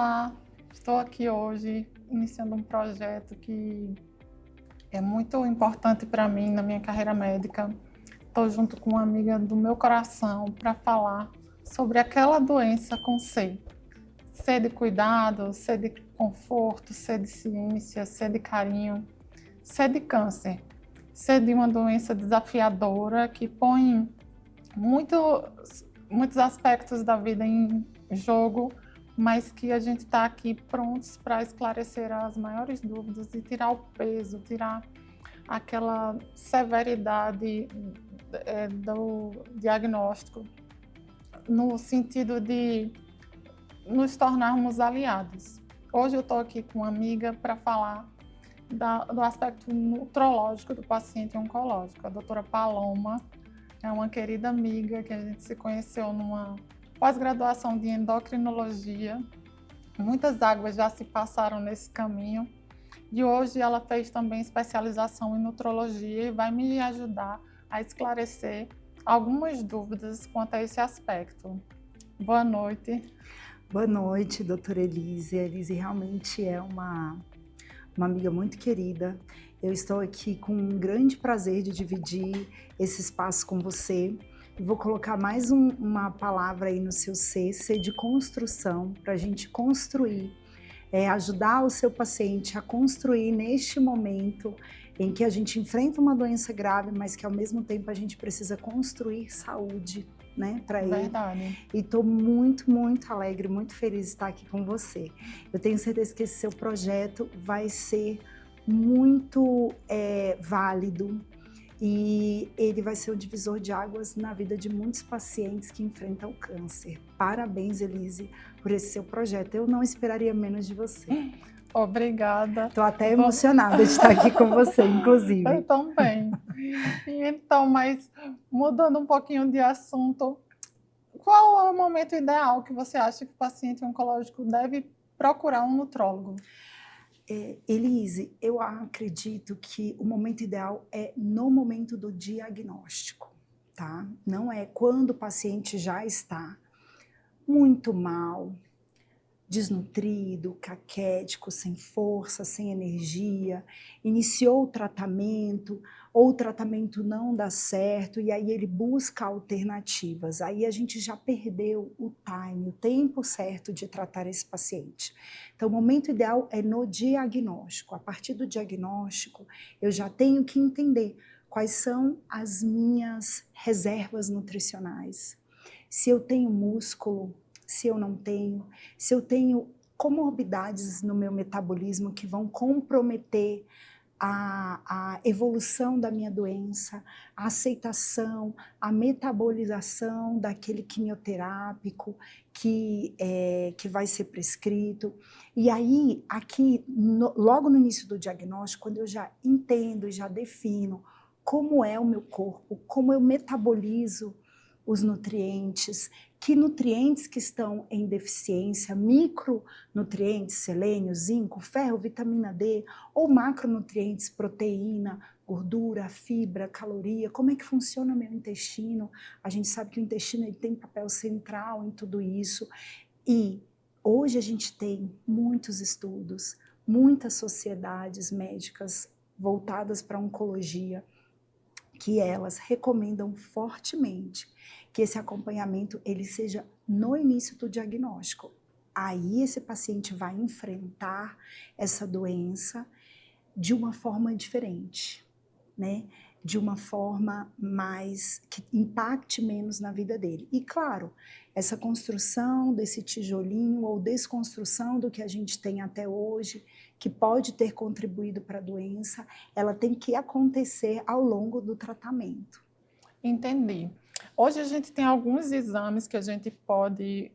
Olá, estou aqui hoje iniciando um projeto que é muito importante para mim na minha carreira médica. Estou junto com uma amiga do meu coração para falar sobre aquela doença com C. C de cuidado, C de conforto, C de ciência, C de carinho, C de câncer. C de uma doença desafiadora que põe muitos aspectos da vida em jogo, mas que a gente está aqui prontos para esclarecer as maiores dúvidas e tirar o peso, tirar aquela severidade do diagnóstico, no sentido de nos tornarmos aliados. Hoje eu estou aqui com uma amiga para falar do aspecto nutrológico do paciente oncológico. A doutora Paloma é uma querida amiga que a gente se conheceu numa pós-graduação de endocrinologia. Muitas águas já se passaram nesse caminho e hoje ela fez também especialização em nutrologia e vai me ajudar a esclarecer algumas dúvidas quanto a esse aspecto. Boa noite. Boa noite, doutora Elise. A Elise realmente é uma amiga muito querida. Eu estou aqui com um grande prazer de dividir esse espaço com você. Vou colocar mais uma palavra aí no seu C de construção, para a gente construir, ajudar o seu paciente a construir neste momento em que a gente enfrenta uma doença grave, mas que ao mesmo tempo a gente precisa construir saúde, né, para ele. Verdade. E estou muito, muito alegre, muito feliz de estar aqui com você. Eu tenho certeza que esse seu projeto vai ser muito válido e ele vai ser um divisor de águas na vida de muitos pacientes que enfrentam o câncer. Parabéns, Elise, por esse seu projeto. Eu não esperaria menos de você. Obrigada. Estou até emocionada de estar aqui com você, inclusive. Eu também. Então, mas mudando um pouquinho de assunto, qual é o momento ideal que você acha que o paciente oncológico deve procurar um nutrólogo? Elise, eu acredito que o momento ideal é no momento do diagnóstico, tá? Não é quando o paciente já está muito mal, desnutrido, caquético, sem força, sem energia, iniciou o tratamento, ou o tratamento não dá certo, e aí ele busca alternativas. Aí a gente já perdeu o time, o tempo certo de tratar esse paciente. Então, o momento ideal é no diagnóstico. A partir do diagnóstico, eu já tenho que entender quais são as minhas reservas nutricionais. Se eu tenho músculo, se eu não tenho, se eu tenho comorbidades no meu metabolismo que vão comprometer a evolução da minha doença, a aceitação, a metabolização daquele quimioterápico que vai ser prescrito. E aí, aqui, logo no início do diagnóstico, quando eu já entendo e já defino como é o meu corpo, como eu metabolizo os nutrientes, que nutrientes que estão em deficiência, micronutrientes, selênio, zinco, ferro, vitamina D, ou macronutrientes, proteína, gordura, fibra, caloria, como é que funciona o meu intestino? A gente sabe que o intestino ele tem papel central em tudo isso, e hoje a gente tem muitos estudos, muitas sociedades médicas voltadas para a oncologia, que elas recomendam fortemente que esse acompanhamento ele seja no início do diagnóstico. Aí esse paciente vai enfrentar essa doença de uma forma diferente, né? De uma forma mais que impacte menos na vida dele. E claro, essa construção desse tijolinho ou desconstrução do que a gente tem até hoje, que pode ter contribuído para a doença, ela tem que acontecer ao longo do tratamento. Entendi. Hoje a gente tem alguns exames que a gente pode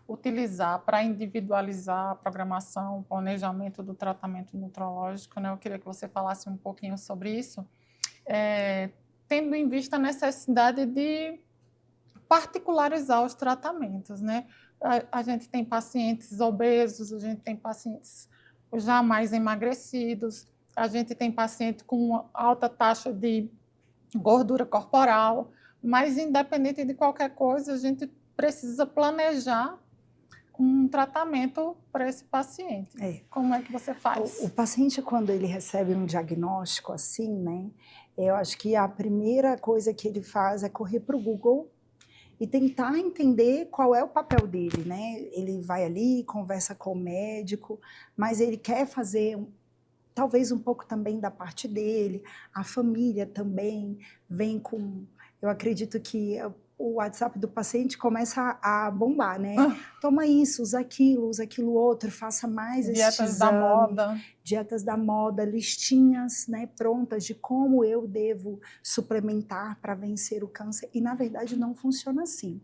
utilizar para individualizar a programação, o planejamento do tratamento nutrológico, né? Eu queria que você falasse um pouquinho sobre isso, tendo em vista a necessidade de particularizar os tratamentos, né? A gente tem pacientes obesos, a gente tem pacientes já mais emagrecidos, a gente tem paciente com alta taxa de gordura corporal, mas independente de qualquer coisa, a gente precisa planejar um tratamento para esse paciente. Como é que você faz? O paciente, quando ele recebe um diagnóstico assim, né, eu acho que a primeira coisa que ele faz é correr para o Google e tentar entender qual é o papel dele, né? Ele vai ali, conversa com o médico, mas ele quer fazer talvez um pouco também da parte dele, a família também vem com... Eu acredito que o WhatsApp do paciente começa a bombar, né? Toma isso, usa aquilo outro, faça mais este exame. Dietas da moda. Dietas da moda, listinhas, né, prontas de como eu devo suplementar para vencer o câncer. E, na verdade, não funciona assim.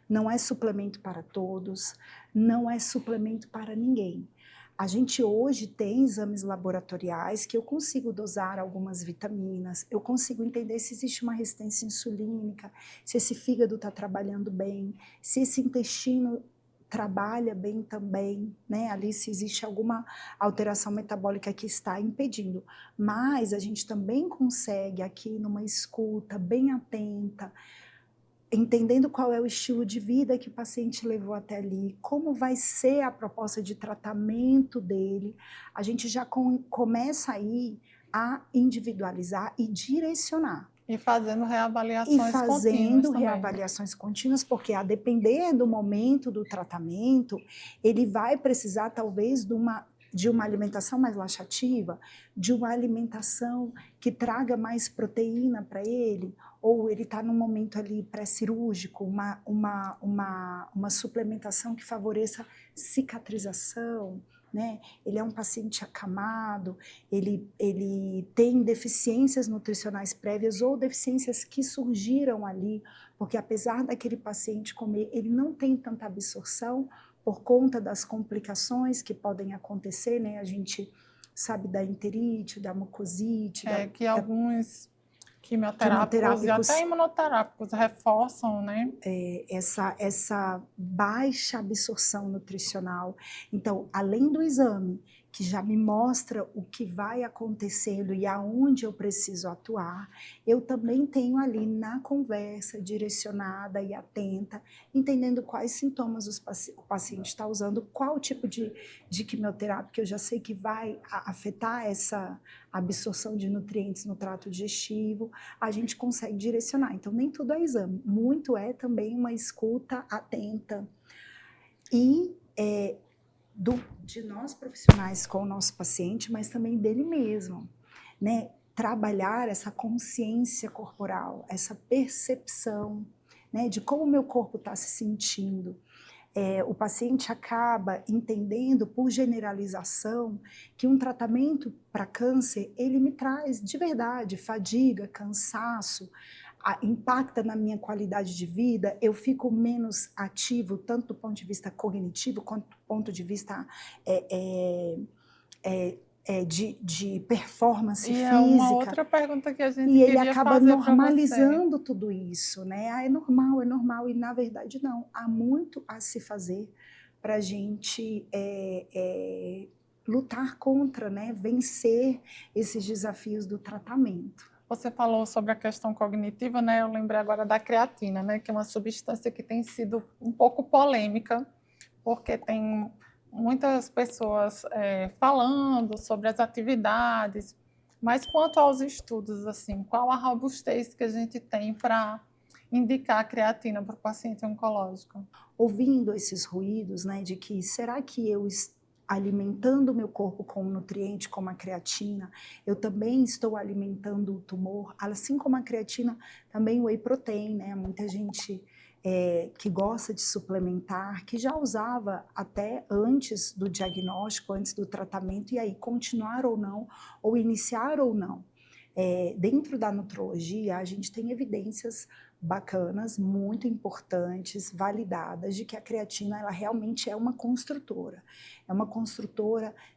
Não é suplemento para todos, não é suplemento para ninguém. A gente hoje tem exames laboratoriais que eu consigo dosar algumas vitaminas, eu consigo entender se existe uma resistência insulínica, se esse fígado está trabalhando bem, se esse intestino trabalha bem também, né? Ali se existe alguma alteração metabólica que está impedindo. Mas a gente também consegue aqui numa escuta bem atenta, entendendo qual é o estilo de vida que o paciente levou até ali, como vai ser a proposta de tratamento dele, a gente já começa aí a individualizar e direcionar. E fazendo reavaliações contínuas, porque a depender do momento do tratamento, ele vai precisar talvez de uma alimentação mais laxativa, de uma alimentação que traga mais proteína para ele, ou ele está num momento ali pré-cirúrgico, uma suplementação que favoreça cicatrização, né? Ele é um paciente acamado, ele tem deficiências nutricionais prévias ou deficiências que surgiram ali, porque apesar daquele paciente comer, ele não tem tanta absorção por conta das complicações que podem acontecer, né? A gente sabe da enterite, da mucosite. Alguns quimioterápicos e até imunoterápicos reforçam, né? Essa baixa absorção nutricional. Então, além do exame, que já me mostra o que vai acontecendo e aonde eu preciso atuar, eu também tenho ali na conversa direcionada e atenta, entendendo quais sintomas o paciente está usando, qual tipo de quimioterapia que eu já sei que vai afetar essa absorção de nutrientes no trato digestivo, a gente consegue direcionar. Então, nem tudo é exame, muito é também uma escuta atenta e de nós profissionais com o nosso paciente, mas também dele mesmo, né? Trabalhar essa consciência corporal, essa percepção, né, de como o meu corpo está se sentindo. O paciente acaba entendendo, por generalização, que um tratamento para câncer, ele me traz, de verdade, fadiga, cansaço, impacta na minha qualidade de vida, eu fico menos ativo, tanto do ponto de vista cognitivo, quanto do ponto de vista de performance física. É uma outra pergunta que a gente queria fazer para você. E ele acaba normalizando tudo isso, né? É normal, e na verdade não. Há muito a se fazer para a gente lutar contra, né? Vencer esses desafios do tratamento. Você falou sobre a questão cognitiva, né? Eu lembrei agora da creatina, né? Que é uma substância que tem sido um pouco polêmica, porque tem muitas pessoas falando sobre as atividades, mas quanto aos estudos, assim, qual a robustez que a gente tem para indicar a creatina para o paciente oncológico? Ouvindo esses ruídos, né, de que será que eu alimentando o meu corpo com um nutriente como a creatina, eu também estou alimentando o tumor, assim como a creatina, também o whey protein, né? Muita gente que gosta de suplementar, que já usava até antes do diagnóstico, antes do tratamento, e aí continuar ou não, ou iniciar ou não. Dentro da nutrologia, a gente tem evidências bacanas, muito importantes, validadas, de que a creatina ela realmente é uma construtora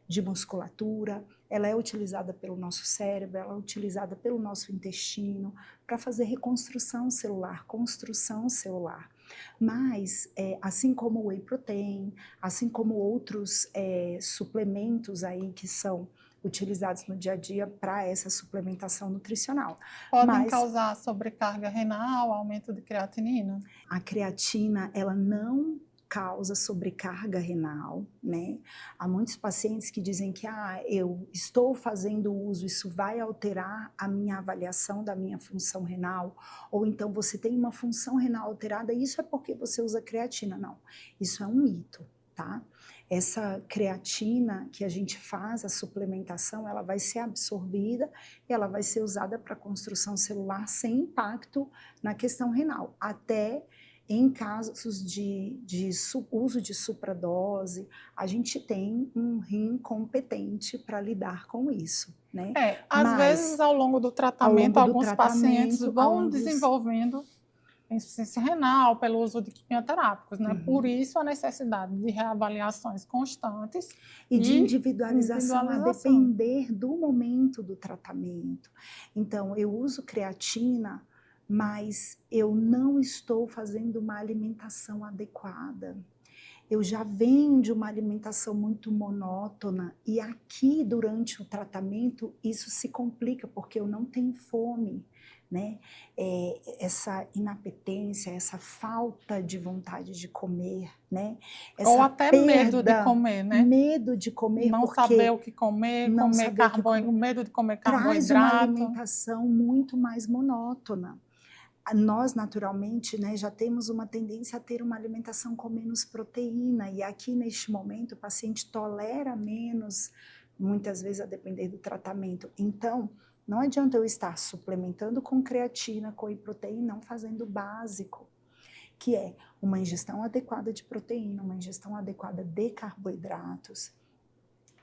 de musculatura, ela é utilizada pelo nosso cérebro, ela é utilizada pelo nosso intestino para fazer reconstrução celular, construção celular. Mas, assim como o whey protein, assim como outros suplementos aí que são utilizados no dia a dia para essa suplementação nutricional. Podem causar sobrecarga renal, aumento de creatinina? A creatina, ela não causa sobrecarga renal, né? Há muitos pacientes que dizem que eu estou fazendo uso, isso vai alterar a minha avaliação da minha função renal, ou então você tem uma função renal alterada, isso é porque você usa creatina. Não, isso é um mito, tá? Essa creatina que a gente faz, a suplementação, ela vai ser absorvida e ela vai ser usada para construção celular sem impacto na questão renal, até em casos de uso de supradose, a gente tem um rim competente para lidar com isso, né? Às vezes ao longo do tratamento, alguns pacientes vão desenvolvendo insuficiência renal pelo uso de quimioterápicos, né? Por isso a necessidade de reavaliações constantes e de individualização a depender do momento do tratamento. Então, eu uso creatina, mas eu não estou fazendo uma alimentação adequada. Eu já venho de uma alimentação muito monótona e aqui, durante o tratamento, isso se complica, porque eu não tenho fome, né? Essa inapetência, essa falta de vontade de comer, né? Ou até medo de comer, né? Medo de comer, não saber o que comer, medo de comer carboidrato. Traz uma alimentação muito mais monótona. Nós, naturalmente, né, já temos uma tendência a ter uma alimentação com menos proteína, e aqui, neste momento, o paciente tolera menos, muitas vezes, a depender do tratamento. Então, não adianta eu estar suplementando com creatina, com whey protein, não fazendo o básico, que é uma ingestão adequada de proteína, uma ingestão adequada de carboidratos.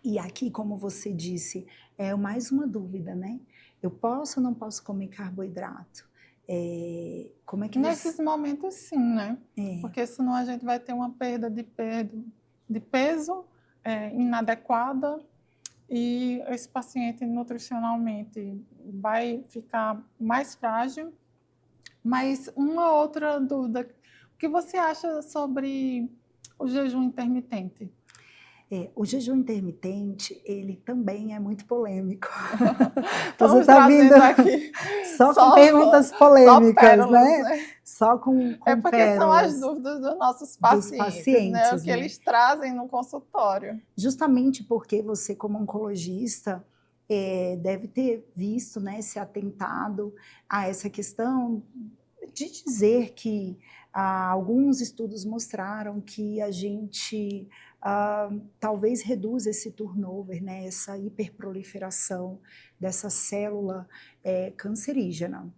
E aqui, como você disse, é mais uma dúvida, né? Eu posso ou não posso comer carboidrato? Como é que nesses momentos, sim, né? Porque senão a gente vai ter uma perda de peso inadequada e esse paciente nutricionalmente vai ficar mais frágil. Mas uma outra dúvida, o que você acha sobre o jejum intermitente? O jejum intermitente, ele também é muito polêmico. Você está vindo aqui só com perguntas polêmicas, pérolas, né? Só com porque pérolas são as dúvidas dos nossos pacientes, né? O que eles trazem no consultório. Justamente porque você, como oncologista, deve ter visto, né, se atentado a essa questão de dizer que alguns estudos mostraram que a gente talvez reduza esse turnover, né, essa hiperproliferação dessa célula cancerígena.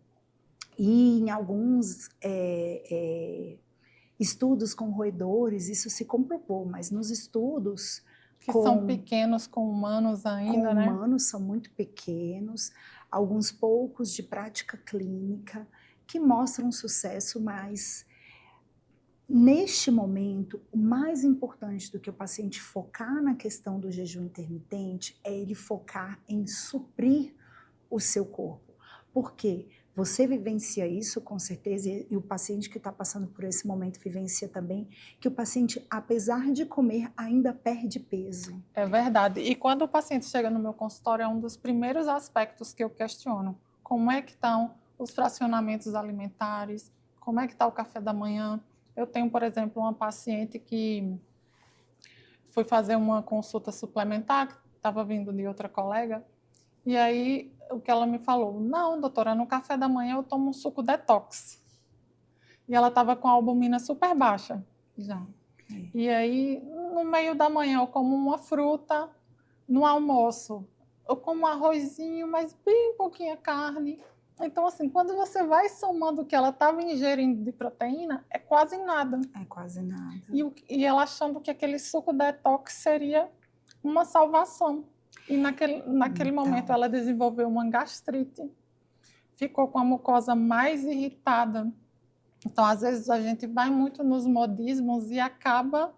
E em alguns estudos com roedores isso se comprovou, mas nos estudos que são pequenos com humanos ainda, né? Com humanos são muito pequenos, alguns poucos de prática clínica que mostram sucesso, mas neste momento, o mais importante do que o paciente focar na questão do jejum intermitente é ele focar em suprir o seu corpo. Por quê? Você vivencia isso com certeza, e o paciente que está passando por esse momento vivencia também, que o paciente, apesar de comer, ainda perde peso. É verdade. E quando o paciente chega no meu consultório, é um dos primeiros aspectos que eu questiono. Como é que estão os fracionamentos alimentares? Como é que está o café da manhã? Eu tenho, por exemplo, uma paciente que foi fazer uma consulta suplementar, que estava vindo de outra colega, e aí o que ela me falou, não, doutora, no café da manhã eu tomo um suco detox. E ela estava com a albumina super baixa já. E aí, no meio da manhã, eu como uma fruta, no almoço eu como um arrozinho, mas bem pouquinha carne. Então, assim, quando você vai somando o que ela estava ingerindo de proteína, é quase nada. É quase nada. E ela achando que aquele suco detox seria uma salvação. E naquele momento ela desenvolveu uma gastrite, ficou com a mucosa mais irritada. Então, às vezes, a gente vai muito nos modismos e acaba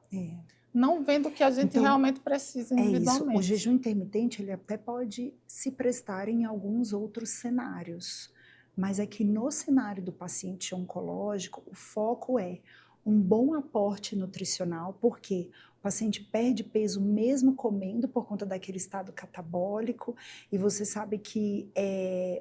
não vendo o que a gente realmente precisa individualmente. Isso. O jejum intermitente, ele até pode se prestar em alguns outros cenários, mas é que no cenário do paciente oncológico, o foco é um bom aporte nutricional, porque o paciente perde peso mesmo comendo por conta daquele estado catabólico, e você sabe que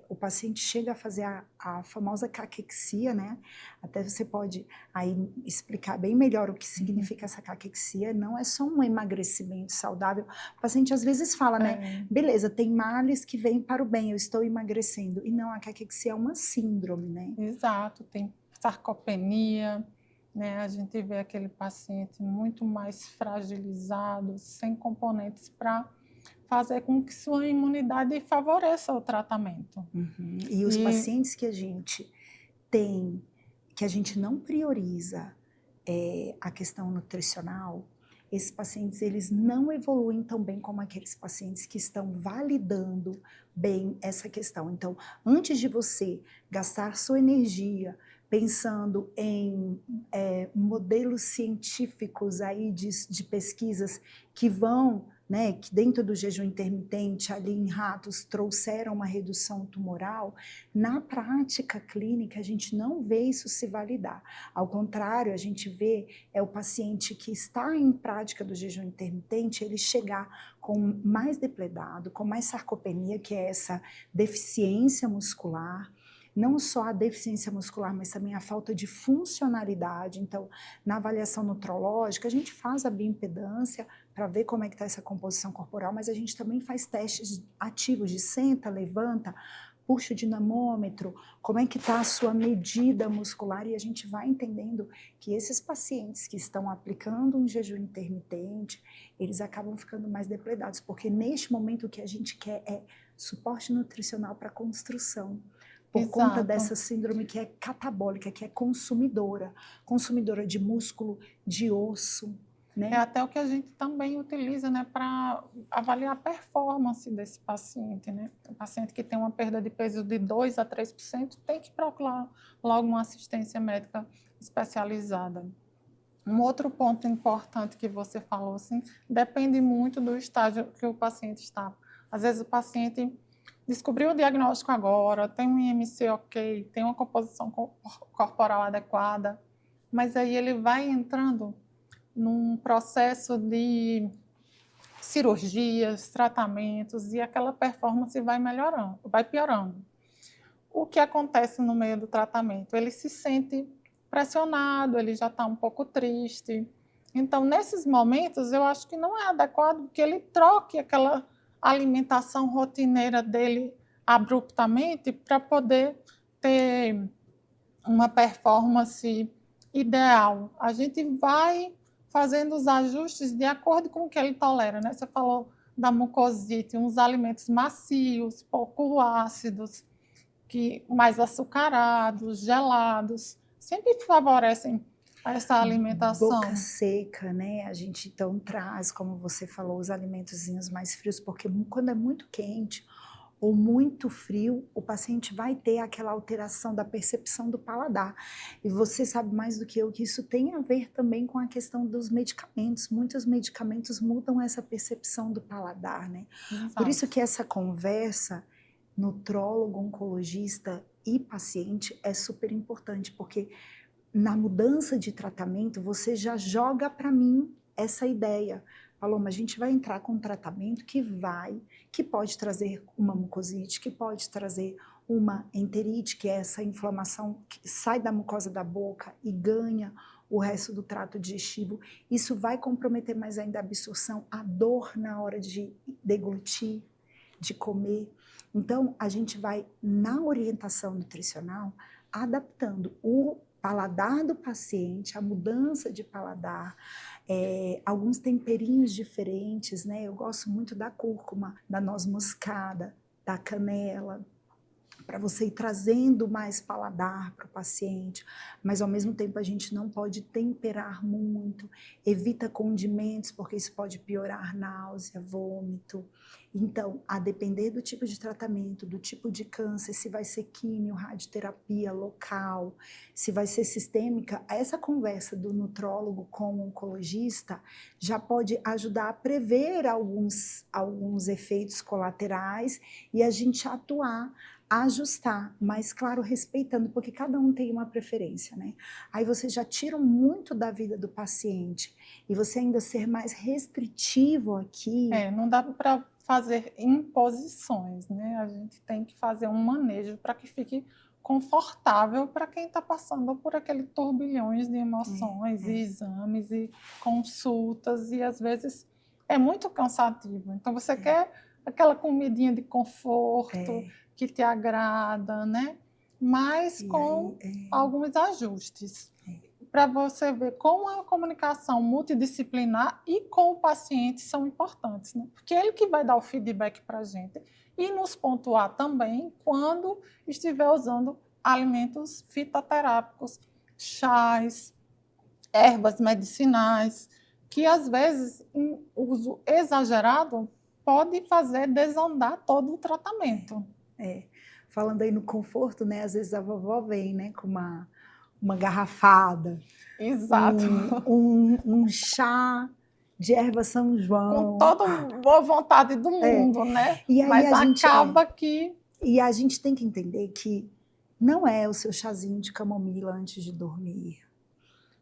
o paciente chega a fazer a famosa caquexia, né? Até você pode aí explicar bem melhor o que significa essa caquexia. Não é só um emagrecimento saudável. O paciente às vezes fala, né? Beleza, tem males que vêm para o bem, eu estou emagrecendo. E não, a caquexia é uma síndrome, né? Exato, tem sarcopenia, né? A gente vê aquele paciente muito mais fragilizado, sem componentes para fazer com que sua imunidade favoreça o tratamento. Uhum. E os pacientes que a gente tem, que a gente não prioriza a questão nutricional, esses pacientes eles não evoluem tão bem como aqueles pacientes que estão validando bem essa questão. Então, antes de você gastar sua energia pensando em modelos científicos aí de pesquisas que vão, né, que dentro do jejum intermitente, ali em ratos, trouxeram uma redução tumoral, na prática clínica a gente não vê isso se validar. Ao contrário, a gente vê o paciente que está em prática do jejum intermitente, ele chegar com mais depledado, com mais sarcopenia, que é essa deficiência muscular, não só a deficiência muscular, mas também a falta de funcionalidade. Então, na avaliação nutrológica, a gente faz a bioimpedância para ver como é que está essa composição corporal, mas a gente também faz testes ativos de senta, levanta, puxa o dinamômetro, como é que está a sua medida muscular, e a gente vai entendendo que esses pacientes que estão aplicando um jejum intermitente, eles acabam ficando mais depledados, porque neste momento o que a gente quer é suporte nutricional para construção, por conta dessa síndrome que é catabólica, que é consumidora de músculo, de osso, né? É até o que a gente também utiliza, né, para avaliar a performance desse paciente, né? O paciente que tem uma perda de peso de 2 a 3% tem que procurar logo uma assistência médica especializada. Um outro ponto importante que você falou, assim, depende muito do estágio que o paciente está. Às vezes o paciente descobriu o diagnóstico agora, tem um IMC ok, tem uma composição corporal adequada, mas aí ele vai entrando num processo de cirurgias, tratamentos, e aquela performance vai melhorando, vai piorando. O que acontece no meio do tratamento? Ele se sente pressionado, ele já está um pouco triste. Então, nesses momentos, eu acho que não é adequado que ele troque aquela alimentação rotineira dele abruptamente para poder ter uma performance ideal. A gente vai fazendo os ajustes de acordo com o que ele tolera, né? Você falou da mucosite, uns alimentos macios, pouco ácidos, mais açucarados, gelados, sempre favorecem essa alimentação. Boca seca, né? A gente então traz, como você falou, os alimentozinhos mais frios, porque quando é muito quente ou muito frio, o paciente vai ter aquela alteração da percepção do paladar. E você sabe mais do que eu que isso tem a ver também com a questão dos medicamentos. Muitos medicamentos mudam essa percepção do paladar, né? Exato. Por isso que essa conversa nutrólogo, oncologista e paciente é super importante, porque na mudança de tratamento, você já joga para mim essa ideia. Falou, mas a gente vai entrar com um tratamento que pode trazer uma mucosite, que pode trazer uma enterite, que é essa inflamação que sai da mucosa da boca e ganha o resto do trato digestivo. Isso vai comprometer mais ainda a absorção, a dor na hora de deglutir, de comer. Então, a gente vai, na orientação nutricional, adaptando o paladar do paciente, a mudança de paladar, alguns temperinhos diferentes, né? Eu gosto muito da cúrcuma, da noz moscada, da canela, para você ir trazendo mais paladar para o paciente, mas ao mesmo tempo a gente não pode temperar muito, evita condimentos, porque isso pode piorar náusea, vômito. Então, a depender do tipo de tratamento, do tipo de câncer, se vai ser químio, radioterapia local, se vai ser sistêmica, essa conversa do nutrólogo com o oncologista já pode ajudar a prever alguns efeitos colaterais e a gente atuar ajustar, mas claro, respeitando, porque cada um tem uma preferência, né? Aí você já tira muito da vida do paciente e você ainda ser mais restritivo aqui. Não dá para fazer imposições, né? A gente tem que fazer um manejo para que fique confortável para quem está passando por aquele turbilhões de emoções, e exames, e consultas, e às vezes é muito cansativo. Então você quer aquela comidinha de conforto que te agrada, né? Mas com alguns ajustes. Para você ver como a comunicação multidisciplinar e com o paciente são importantes, né? Porque ele que vai dar o feedback para a gente e nos pontuar também quando estiver usando alimentos fitoterápicos, chás, ervas medicinais, que às vezes um uso exagerado pode fazer desandar todo o tratamento. Falando aí no conforto, né? Às vezes a vovó vem, né, com uma garrafada. Exato. Um chá de erva São João. Com toda boa vontade do mundo, né? E aí mas a gente, acaba que... E a gente tem que entender que não é o seu chazinho de camomila antes de dormir.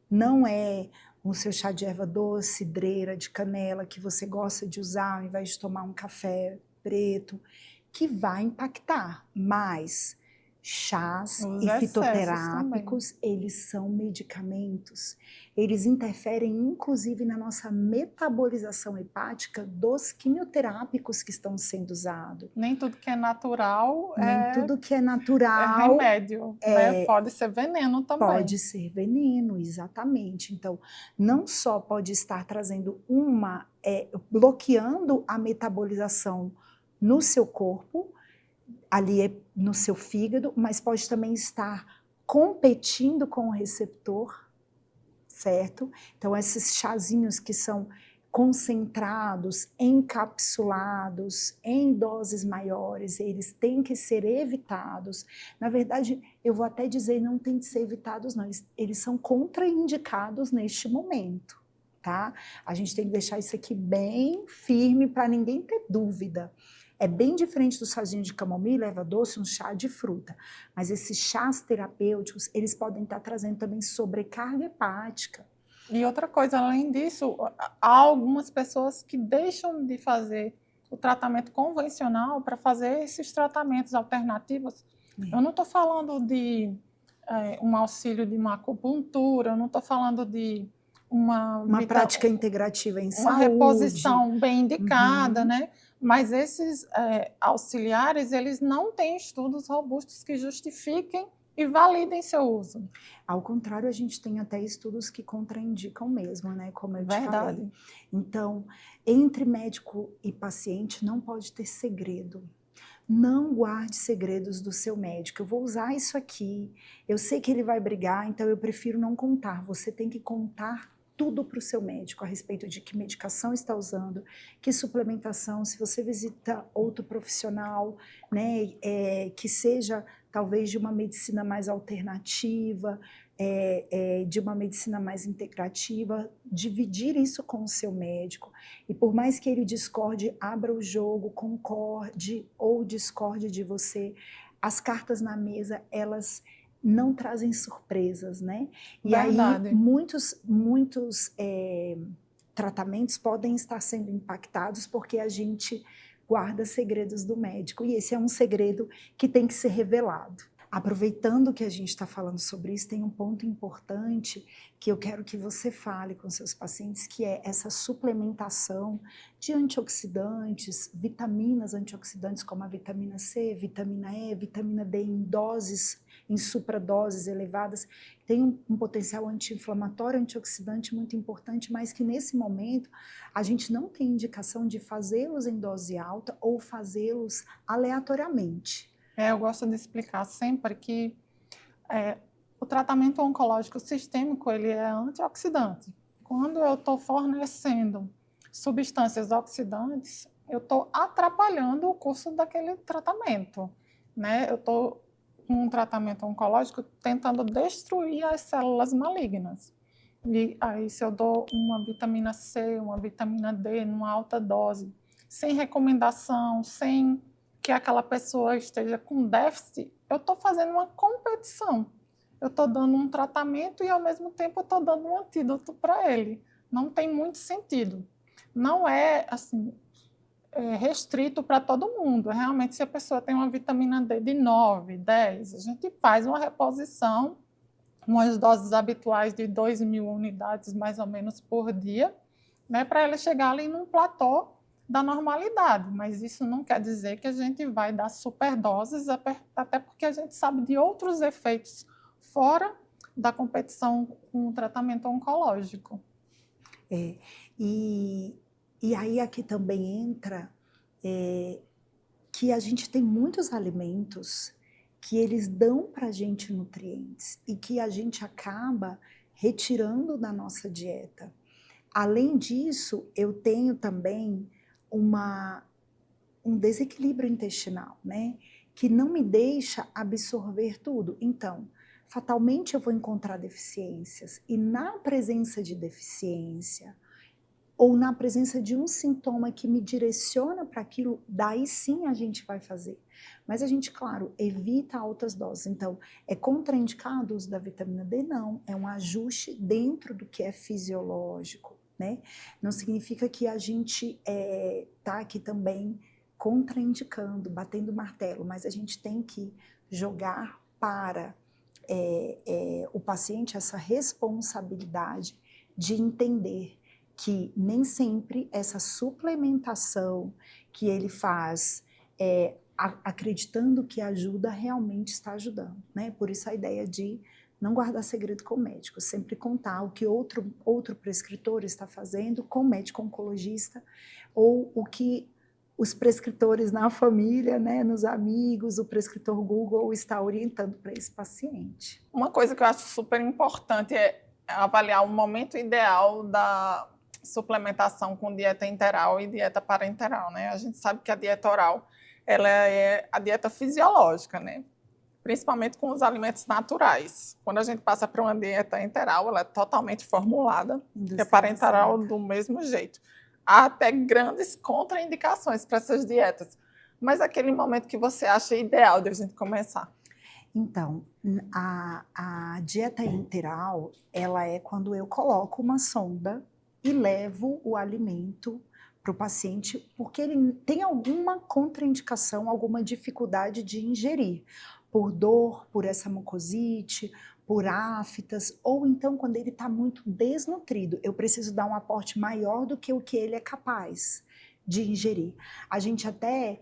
Não é o seu chá de erva doce, cidreira, de canela, que você gosta de usar ao invés de tomar um café preto, que vai impactar, mas chás e fitoterápicos, eles são medicamentos. Eles interferem, inclusive, na nossa metabolização hepática dos quimioterápicos que estão sendo usados. Nem tudo que é natural tudo que é natural é remédio, né? Pode ser veneno também. Pode ser veneno, exatamente. Então, não só pode estar trazendo bloqueando a metabolização no seu corpo, ali no seu fígado, mas pode também estar competindo com o receptor, certo? Então, esses chazinhos que são concentrados, encapsulados, em doses maiores, eles têm que ser evitados. Na verdade, eu vou até dizer, não tem que ser evitados, não. Eles são contraindicados neste momento, tá? A gente tem que deixar isso aqui bem firme para ninguém ter dúvida. É bem diferente do chazinho de camomila, erva doce, um chá de fruta. Mas esses chás terapêuticos, eles podem estar trazendo também sobrecarga hepática. E outra coisa, além disso, há algumas pessoas que deixam de fazer o tratamento convencional para fazer esses tratamentos alternativos. Eu não estou falando de um auxílio de uma acupuntura, eu não estou falando de uma prática integrativa em saúde. Uma reposição bem indicada, né? Mas esses auxiliares, eles não têm estudos robustos que justifiquem e validem seu uso. Ao contrário, a gente tem até estudos que contraindicam mesmo, né? Como eu te falei. Então, entre médico e paciente não pode ter segredo. Não guarde segredos do seu médico. Eu vou usar isso aqui, eu sei que ele vai brigar, então eu prefiro não contar. Você tem que contar tudo para o seu médico a respeito de que medicação está usando, que suplementação, se você visita outro profissional, né, que seja talvez de uma medicina mais alternativa, de uma medicina mais integrativa, dividir isso com o seu médico. E por mais que ele discorde, abra o jogo, concorde ou discorde de você, as cartas na mesa, elas não trazem surpresas, né? E aí muitos tratamentos podem estar sendo impactados porque a gente guarda segredos do médico, e esse é um segredo que tem que ser revelado. Aproveitando que a gente está falando sobre isso, tem um ponto importante que eu quero que você fale com seus pacientes, que é essa suplementação de antioxidantes, vitaminas antioxidantes como a vitamina C, vitamina E, vitamina D em doses, em supradoses elevadas, tem um potencial anti-inflamatório, antioxidante muito importante, mas que nesse momento a gente não tem indicação de fazê-los em dose alta ou fazê-los aleatoriamente. Eu gosto de explicar sempre que o tratamento oncológico sistêmico ele é antioxidante. Quando eu estou fornecendo substâncias oxidantes, eu estou atrapalhando o curso daquele tratamento, né? Eu estou com um tratamento oncológico tentando destruir as células malignas. E aí, se eu dou uma vitamina C, uma vitamina D numa alta dose, sem recomendação, sem que aquela pessoa esteja com déficit, eu estou fazendo uma competição. Eu estou dando um tratamento e, ao mesmo tempo, eu estou dando um antídoto para ele. Não tem muito sentido. Não é, assim, restrito para todo mundo. Realmente, se a pessoa tem uma vitamina D de 9, 10, a gente faz uma reposição, umas doses habituais de 2.000 unidades, mais ou menos, por dia, né, para ela chegar ali num platô da normalidade. Mas isso não quer dizer que a gente vai dar superdoses, até porque a gente sabe de outros efeitos fora da competição com o tratamento oncológico. E aí aqui também entra que a gente tem muitos alimentos que eles dão para a gente nutrientes e que a gente acaba retirando da nossa dieta. Além disso, eu tenho também um desequilíbrio intestinal, né? Que não me deixa absorver tudo. Então, fatalmente eu vou encontrar deficiências. E na presença de deficiência, ou na presença de um sintoma que me direciona para aquilo, daí sim a gente vai fazer. Mas a gente, claro, evita altas doses. Então, é contraindicado o uso da vitamina D? Não, é um ajuste dentro do que é fisiológico, né? Não significa que a gente está aqui também contraindicando, batendo martelo, mas a gente tem que jogar para o paciente essa responsabilidade de entender que nem sempre essa suplementação que ele faz, acreditando que ajuda, realmente está ajudando, né? Por isso a ideia de não guardar segredo com o médico, sempre contar o que outro prescritor está fazendo com o médico oncologista, ou o que os prescritores na família, né, nos amigos, o prescritor Google está orientando para esse paciente. Uma coisa que eu acho super importante é avaliar o momento ideal da suplementação com dieta enteral e dieta parenteral, né? A gente sabe que a dieta oral, ela é a dieta fisiológica, né? Principalmente com os alimentos naturais. Quando a gente passa para uma dieta enteral, ela é totalmente formulada, e a parenteral do mesmo jeito. Há até grandes contraindicações para essas dietas. Mas aquele momento que você acha ideal de a gente começar? Então, a dieta enteral, ela é quando eu coloco uma sonda e levo o alimento para o paciente porque ele tem alguma contraindicação, alguma dificuldade de ingerir, por dor, por essa mucosite, por aftas, ou então quando ele está muito desnutrido, eu preciso dar um aporte maior do que o que ele é capaz de ingerir. A gente até,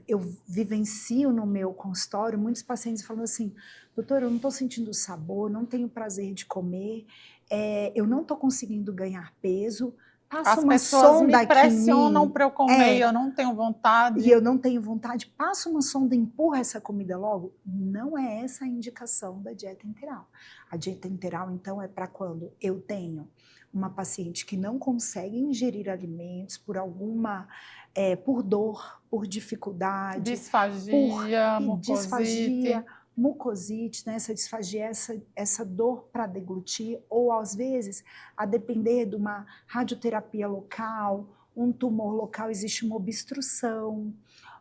eu vivencio no meu consultório muitos pacientes falando assim, doutor, eu não estou sentindo sabor, não tenho prazer de comer, eu não estou conseguindo ganhar peso, passa As uma pessoas sonda me pressionam para eu comer, eu não tenho vontade. E eu não tenho vontade, passa uma sonda e empurra essa comida logo. Não é essa a indicação da dieta enteral. A dieta enteral, então, é para quando eu tenho uma paciente que não consegue ingerir alimentos por alguma, por dor, por dificuldade, disfagia, mucosite, mucosite, né, essa disfagia, essa dor para deglutir, ou às vezes, a depender de uma radioterapia local, um tumor local, existe uma obstrução,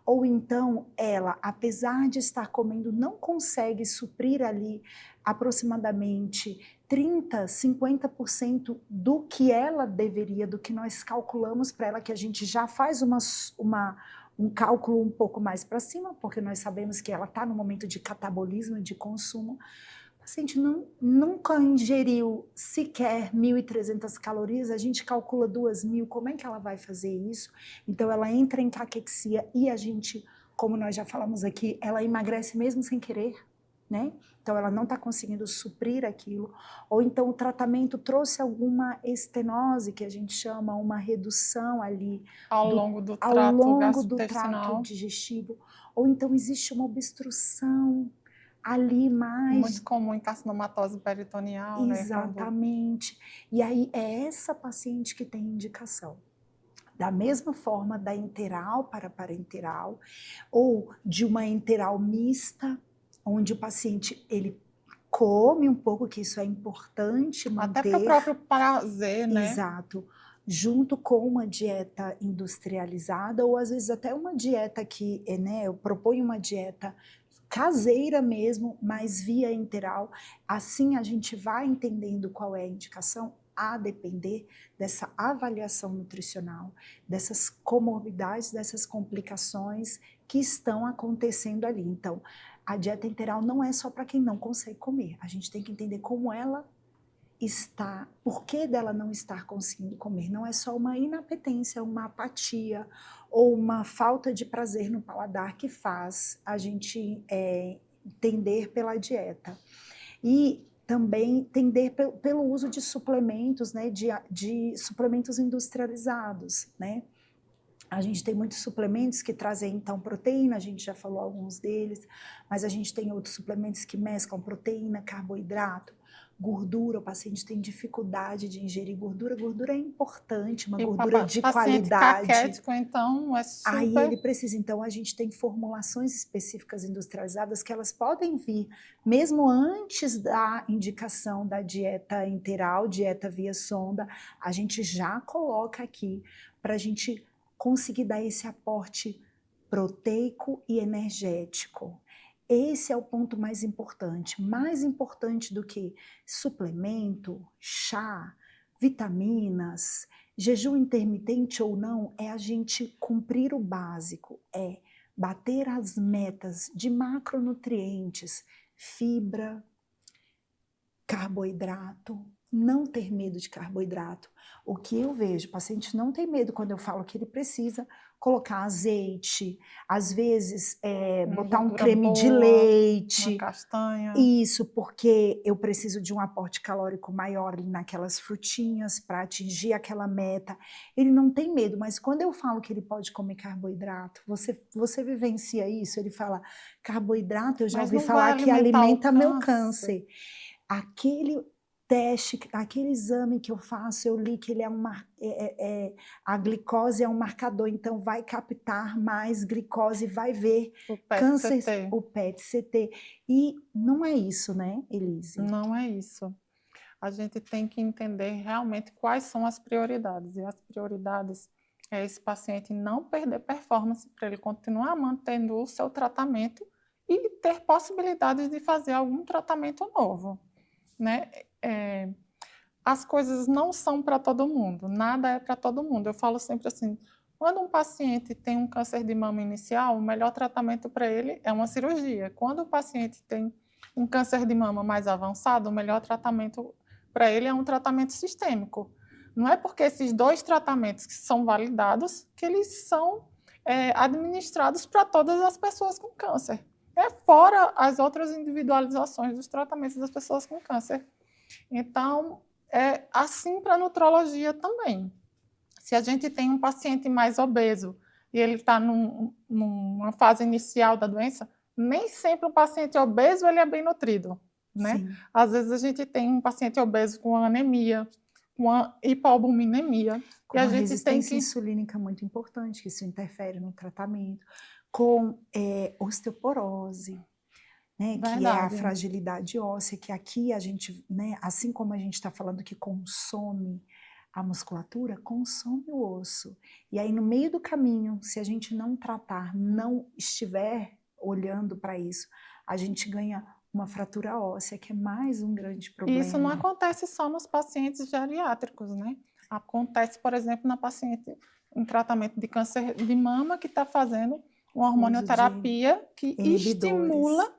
ou então ela, apesar de estar comendo, não consegue suprir ali aproximadamente 30%, 50% do que ela deveria, do que nós calculamos para ela, que a gente já faz um cálculo um pouco mais para cima, porque nós sabemos que ela está no momento de catabolismo, de consumo. O paciente nunca ingeriu sequer 1.300 calorias, a gente calcula 2.000, como é que ela vai fazer isso? Então ela entra em caquexia e a gente, como nós já falamos aqui, ela emagrece mesmo sem querer, né? Então ela não está conseguindo suprir aquilo, ou então o tratamento trouxe alguma estenose, que a gente chama uma redução ali ao longo do trato digestivo, ou então existe uma obstrução ali mais... Muito comum em carcinomatose peritoneal, Exatamente. Né? E aí é essa paciente que tem indicação. Da mesma forma da enteral para parenteral, ou de uma enteral mista, onde o paciente ele come um pouco, que isso é importante manter. Até para o próprio prazer, né? Exato. junto com uma dieta industrializada, ou às vezes até uma dieta que, né, eu proponho uma dieta caseira mesmo, mas via enteral. Assim a gente vai entendendo qual é a indicação, a depender dessa avaliação nutricional, dessas comorbidades, dessas complicações que estão acontecendo ali. Então, a dieta enteral não é só para quem não consegue comer. A gente tem que entender como ela está, por que dela não estar conseguindo comer. Não é só uma inapetência, uma apatia ou uma falta de prazer no paladar que faz a gente tender pela dieta. E também tender pelo uso de suplementos, né, de suplementos industrializados, né? A gente tem muitos suplementos que trazem, então, proteína, a gente já falou alguns deles, mas a gente tem outros suplementos que mesclam proteína, carboidrato, gordura. O paciente tem dificuldade de ingerir gordura. Gordura é importante, uma E gordura de paciente qualidade. caquético, então, é super... Aí ele precisa, então a gente tem formulações específicas industrializadas que elas podem vir mesmo antes da indicação da dieta enteral, dieta via sonda, a gente já coloca aqui para a gente conseguir dar esse aporte proteico e energético. Esse é o ponto mais importante do que suplemento, chá, vitaminas, jejum intermitente ou não, é a gente cumprir o básico, é bater as metas de macronutrientes, fibra, carboidrato, não ter medo de carboidrato. O que eu vejo, o paciente não tem medo quando eu falo que ele precisa colocar azeite, às vezes botar um creme de leite. Uma castanha. Isso, porque eu preciso de um aporte calórico maior naquelas frutinhas para atingir aquela meta. Ele não tem medo, mas quando eu falo que ele pode comer carboidrato, você vivencia isso? Ele fala, carboidrato, eu já ouvi falar que alimenta meu câncer. Aquele teste, aquele exame que eu faço, eu li que ele a glicose é um marcador, então vai captar mais glicose, vai ver câncer, o PET-CT. E não é isso, né, Elise? Não é isso. A gente tem que entender realmente quais são as prioridades. E as prioridades é esse paciente não perder performance, para ele continuar mantendo o seu tratamento e ter possibilidades de fazer algum tratamento novo, né? As coisas não são para todo mundo, nada é para todo mundo. Eu falo sempre assim, quando um paciente tem um câncer de mama inicial, o melhor tratamento para ele é uma cirurgia. Quando o paciente tem um câncer de mama mais avançado, o melhor tratamento para ele é um tratamento sistêmico. Não é porque esses dois tratamentos que são validados que eles são administrados para todas as pessoas com câncer. Fora as outras individualizações dos tratamentos das pessoas com câncer. Então, é assim para a nutrologia também. Se a gente tem um paciente mais obeso e ele está numa fase inicial da doença, nem sempre um paciente obeso ele é bem nutrido, né? Sim. Às vezes a gente tem um paciente obeso com anemia, com a hipoalbuminemia. Com uma resistência insulínica muito importante, que isso interfere no tratamento, com osteoporose, né, que é a fragilidade óssea, que aqui a gente, né, assim como a gente está falando que consome a musculatura, consome o osso. E aí no meio do caminho, se a gente não tratar, não estiver olhando para isso, a gente ganha uma fratura óssea, que é mais um grande problema. Isso não acontece só nos pacientes geriátricos, né? Acontece, por exemplo, na paciente em tratamento de câncer de mama que está fazendo uma hormonioterapia que estimula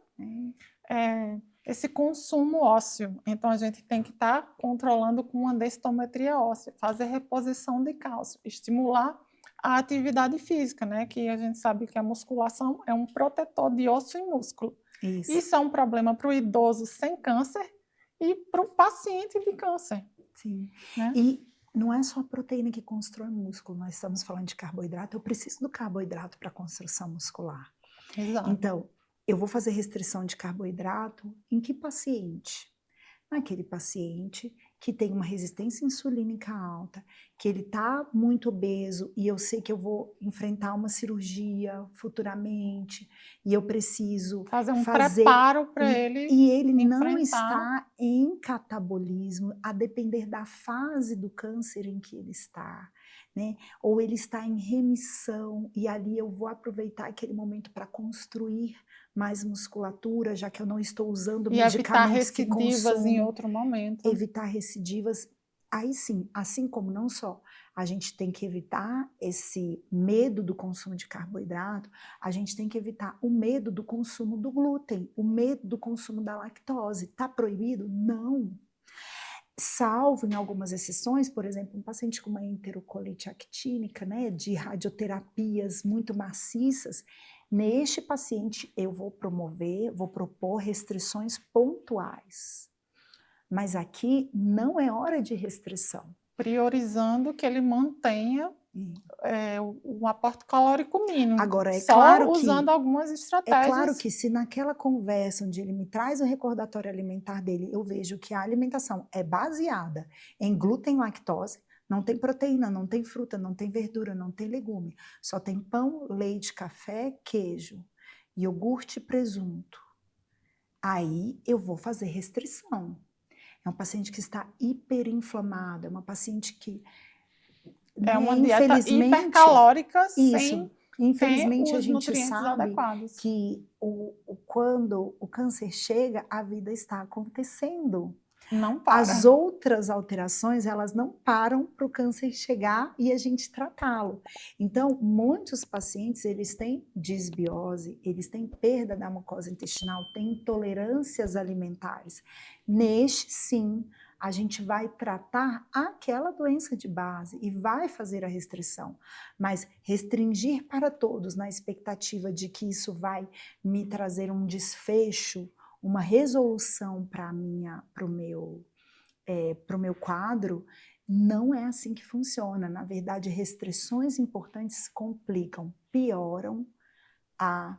esse consumo ósseo. Então, a gente tem que estar controlando com uma densitometria óssea, fazer reposição de cálcio, estimular a atividade física, né? Que a gente sabe que a musculação é um protetor de osso e músculo. Isso é um problema para o idoso sem câncer e para o paciente de câncer. Sim. Né? E não é só a proteína que constrói músculo, nós estamos falando de carboidrato, eu preciso do carboidrato para a construção muscular. Exato. Então, eu vou fazer restrição de carboidrato em que paciente? naquele paciente que tem uma resistência insulínica alta, que ele está muito obeso e eu sei que eu vou enfrentar uma cirurgia futuramente e eu preciso Fazer um fazer. preparo para ele E ele não enfrentar. está em catabolismo, a depender da fase do câncer em que ele está, né? Ou ele está em remissão, e ali eu vou aproveitar aquele momento para construir mais musculatura, já que eu não estou usando E evitar medicamentos que recidivas em consumem, outro momento. evitar recidivas. Aí sim, assim como não só a gente tem que evitar esse medo do consumo de carboidrato, a gente tem que evitar o medo do consumo do glúten, o medo do consumo da lactose. Está proibido? Não. Salvo em algumas exceções, por exemplo, um paciente com uma enterocolite actínica, né, de radioterapias muito maciças, neste paciente eu vou propor restrições pontuais. Mas aqui não é hora de restrição. Priorizando que ele mantenha o aporte calórico mínimo. Agora, é só claro usando que, algumas estratégias. É claro que se naquela conversa onde ele me traz o recordatório alimentar dele, eu vejo que a alimentação é baseada em glúten e lactose, não tem proteína, não tem fruta, não tem verdura, não tem legume, só tem pão, leite, café, queijo, iogurte e presunto. Aí eu vou fazer restrição. É um paciente que está hiperinflamado, é uma paciente que, É uma né, dieta hipercalórica sem infelizmente a os gente nutrientes sabe adequados. que quando o câncer chega, a vida está acontecendo. Não para. As outras alterações, elas não param para o câncer chegar e a gente tratá-lo. Então, muitos pacientes, eles têm disbiose, eles têm perda da mucosa intestinal, têm intolerâncias alimentares. Neste, sim, a gente vai tratar aquela doença de base e vai fazer a restrição. Mas restringir para todos na expectativa de que isso vai me trazer um desfecho, uma resolução para o meu quadro, não é assim que funciona. Na verdade, restrições importantes complicam, pioram a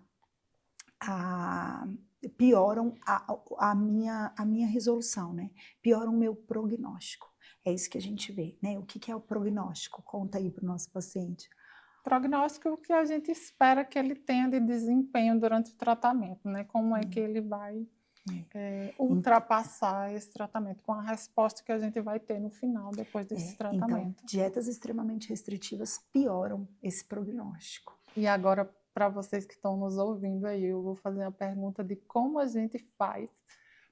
minha resolução, né? Pioram o meu prognóstico. É isso que a gente vê, né? O que é o prognóstico? Conta aí para o nosso paciente. Prognóstico que a gente espera que ele tenha de desempenho durante o tratamento, né? Como é que ele vai ultrapassar esse tratamento, com a resposta que a gente vai ter no final, depois desse tratamento. Então, dietas extremamente restritivas pioram esse prognóstico. E agora, para vocês que estão nos ouvindo aí, eu vou fazer a pergunta de como a gente faz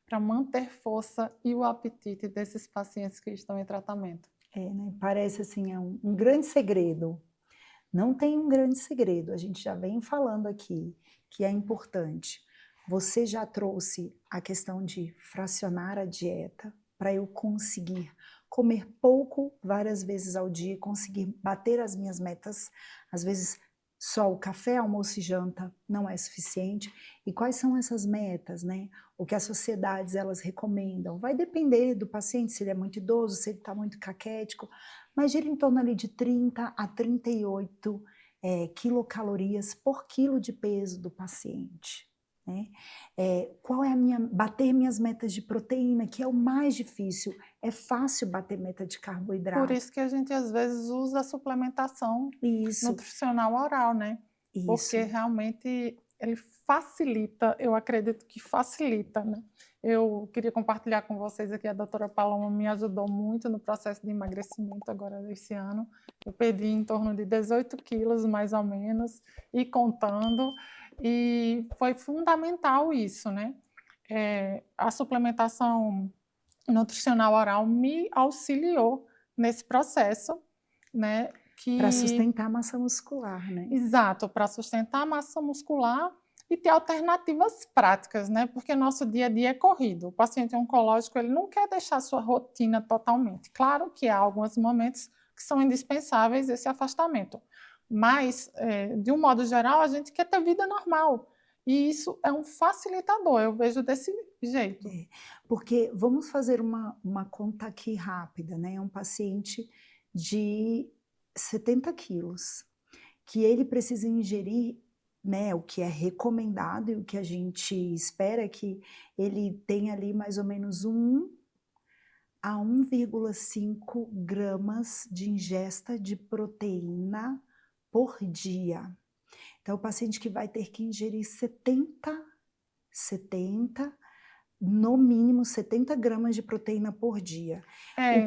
para manter força e o apetite desses pacientes que estão em tratamento. Né? Parece assim, um grande segredo. Não tem um grande segredo, a gente já vem falando aqui que é importante. Você já trouxe a questão de fracionar a dieta para eu conseguir comer pouco várias vezes ao dia, conseguir bater as minhas metas. Às vezes só o café, almoço e janta não é suficiente. E quais são essas metas, né? O que as sociedades elas recomendam? Vai depender do paciente, se ele é muito idoso, se ele está muito caquético, mas gira em torno ali de 30 a 38 quilocalorias por quilo de peso do paciente. Né? Qual é bater minhas metas de proteína, que é o mais difícil. É fácil bater meta de carboidrato. Por isso que a gente às vezes usa a suplementação nutricional oral, né? Isso. Porque realmente ele facilita, eu acredito que facilita, né? Eu queria compartilhar com vocês aqui, a doutora Paloma me ajudou muito no processo de emagrecimento agora desse ano. Eu perdi em torno de 18 quilos, mais ou menos, e contando. E foi fundamental isso, né? A suplementação nutricional oral me auxiliou nesse processo, né? Para sustentar a massa muscular, né? Exato, para sustentar a massa muscular e ter alternativas práticas, né? Porque nosso dia a dia é corrido. O paciente oncológico, ele não quer deixar a sua rotina totalmente. Claro que há alguns momentos que são indispensáveis esse afastamento, mas, de um modo geral, a gente quer ter vida normal. E isso é um facilitador, eu vejo desse jeito. Porque vamos fazer uma conta aqui rápida, né? Um paciente de 70 quilos, que ele precisa ingerir, né, o que é recomendado e o que a gente espera é que ele tenha ali mais ou menos a 1,5 gramas de ingesta de proteína por dia. Então, o paciente que vai ter que ingerir 70, no mínimo 70 gramas de proteína por dia.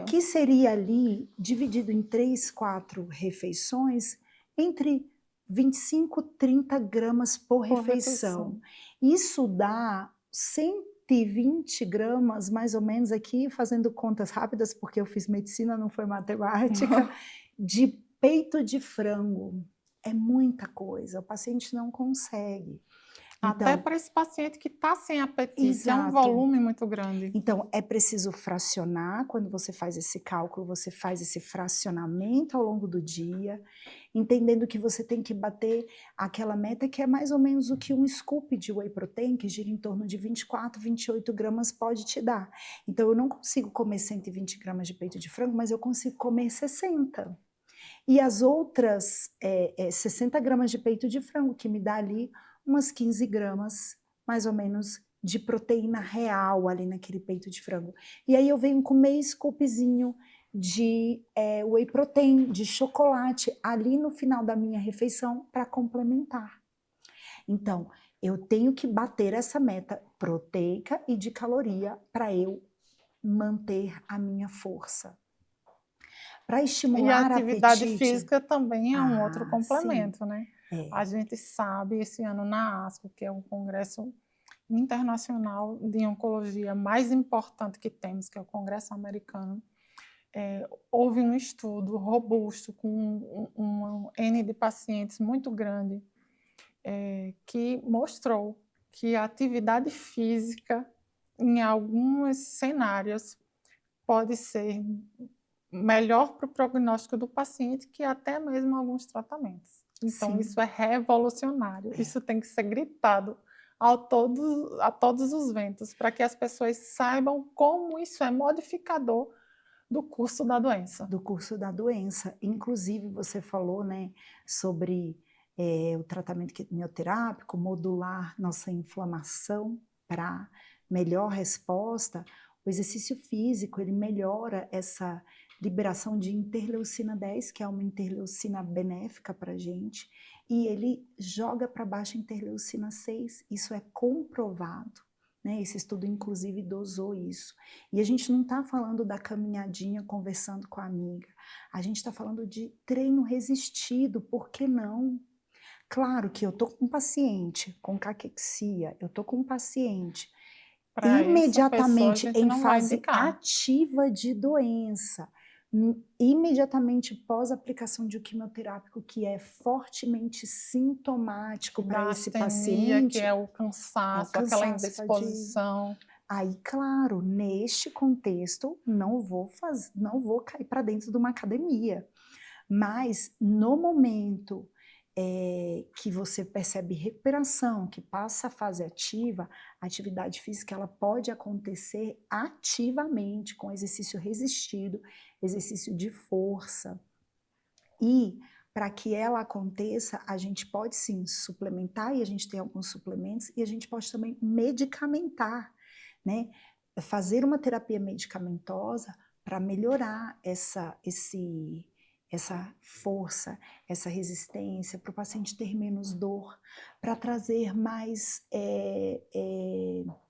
O que seria ali, dividido em 3, 4 refeições, entre 25 e 30 gramas por refeição. Isso dá 120 gramas, mais ou menos, aqui fazendo contas rápidas, porque eu fiz medicina, não foi matemática, de peito de frango. É muita coisa, o paciente não consegue. Até para esse paciente que está sem apetite, é um volume muito grande. Então, é preciso fracionar, quando você faz esse cálculo, você faz esse fracionamento ao longo do dia, entendendo que você tem que bater aquela meta que é mais ou menos o que um scoop de whey protein, que gira em torno de 24, 28 gramas, pode te dar. Então, eu não consigo comer 120 gramas de peito de frango, mas eu consigo comer 60. E as outras 60 gramas de peito de frango, que me dá ali umas 15 gramas, mais ou menos, de proteína real ali naquele peito de frango. E aí eu venho com meio scoopzinho de whey protein, de chocolate, ali no final da minha refeição para complementar. Então, eu tenho que bater essa meta proteica e de caloria para eu manter a minha força. Para estimular a atividade apetite, física também é um outro complemento, sim. né? A gente sabe, esse ano na ASCO, que é o congresso internacional de oncologia mais importante que temos, que é o Congresso Americano, houve um estudo robusto com um N de pacientes muito grande, que mostrou que a atividade física, em alguns cenários, pode ser melhor para o prognóstico do paciente que até mesmo alguns tratamentos. Então, sim, isso é revolucionário. Isso tem que ser gritado a todos os ventos, para que as pessoas saibam como isso é modificador do curso da doença. Do curso da doença. Inclusive, você falou, né, sobre o tratamento quimioterápico, modular nossa inflamação para melhor resposta. O exercício físico, ele melhora essa liberação de interleucina 10, que é uma interleucina benéfica para a gente, e ele joga para baixo a interleucina 6, isso é comprovado, né? Esse estudo, inclusive, dosou isso. E a gente não está falando da caminhadinha conversando com a amiga, a gente está falando de treino resistido, por que não? Claro que eu estou com um paciente com caquexia, eu estou com um paciente imediatamente em fase ativa de doença, imediatamente pós aplicação de um quimioterápico que é fortemente sintomático para esse paciente, que é o cansaço, aquela indisposição. Aí, claro, neste contexto, não vou cair para dentro de uma academia, mas no momento que você percebe recuperação, que passa a fase ativa, a atividade física ela pode acontecer ativamente, com exercício resistido, exercício de força. E para que ela aconteça, a gente pode sim suplementar, e a gente tem alguns suplementos, e a gente pode também medicamentar, né? Fazer uma terapia medicamentosa para melhorar essa força, essa resistência, para o paciente ter menos dor, para trazer mais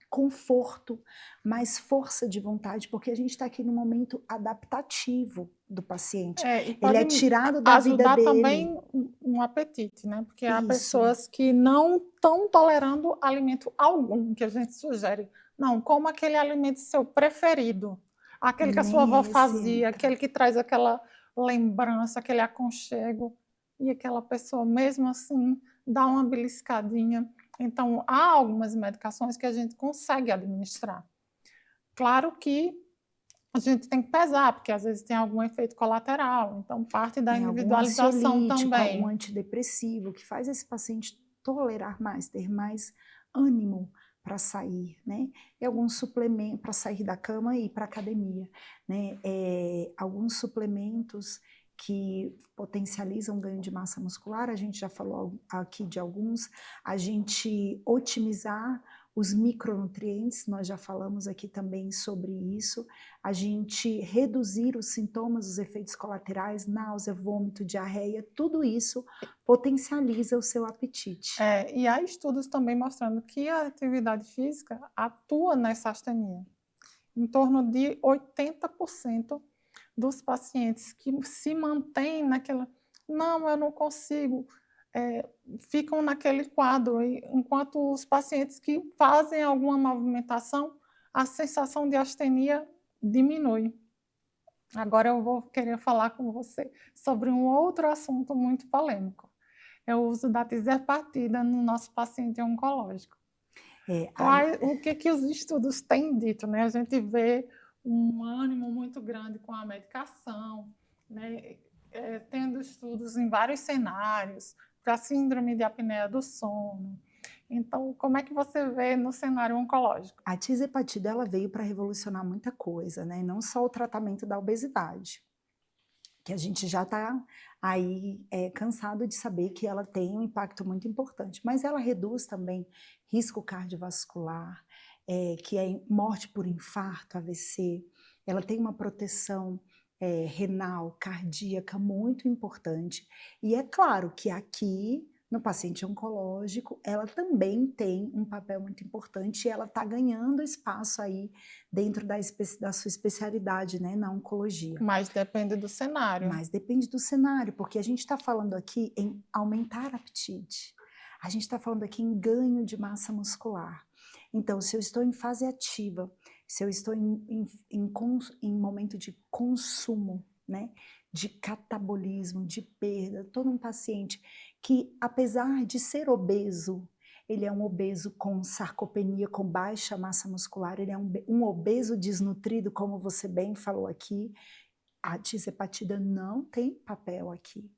conforto, mais força de vontade, porque a gente está aqui no momento adaptativo do paciente. Ele é tirado da vida dele. Ajudar também um apetite, né? Porque há pessoas que não estão tolerando alimento algum que a gente sugere. Não, coma aquele alimento seu preferido, aquele que a sua avó fazia, aquele que traz aquela lembrança, aquele aconchego, e aquela pessoa mesmo assim dá uma beliscadinha. Então, há algumas medicações que a gente consegue administrar. Claro que a gente tem que pesar, porque às vezes tem algum efeito colateral, então parte da individualização também. Algum antidepressivo que faz esse paciente tolerar mais, ter mais ânimo para sair, né? E alguns suplementos para sair da cama e ir para a academia, né? Alguns suplementos que potencializam o ganho de massa muscular, a gente já falou aqui de alguns, a gente otimizar os micronutrientes, nós já falamos aqui também sobre isso, a gente reduzir os sintomas, os efeitos colaterais, náusea, vômito, diarreia, tudo isso potencializa o seu apetite. E há estudos também mostrando que a atividade física atua nessa astenia. Em torno de 80% dos pacientes que se mantêm naquela, não, eu não consigo, ficam naquele quadro, enquanto os pacientes que fazem alguma movimentação, a sensação de astenia diminui. Agora eu vou querer falar com você sobre um outro assunto muito polêmico. É o uso da tirzepatida no nosso paciente oncológico. O que os estudos têm dito, né? A gente vê um ânimo muito grande com a medicação, né? Tendo estudos em vários cenários, para síndrome de apneia do sono. Então, como é que você vê no cenário oncológico? A tirzepatida ela veio para revolucionar muita coisa, né? Não só o tratamento da obesidade, que a gente já está aí cansado de saber que ela tem um impacto muito importante, mas ela reduz também risco cardiovascular, que é morte por infarto, AVC, ela tem uma proteção renal, cardíaca muito importante, e é claro que aqui no paciente oncológico, ela também tem um papel muito importante e ela está ganhando espaço aí dentro da sua especialidade, né, na oncologia. Mas depende do cenário. Mas depende do cenário, porque a gente está falando aqui em aumentar apetite, a gente está falando aqui em ganho de massa muscular. Então, se eu estou em fase ativa, se eu estou em momento de consumo, né, de catabolismo, de perda, todo um paciente que, apesar de ser obeso, ele é um obeso com sarcopenia, com baixa massa muscular, ele é um obeso desnutrido, como você bem falou aqui, a tirzepatida não tem papel aqui.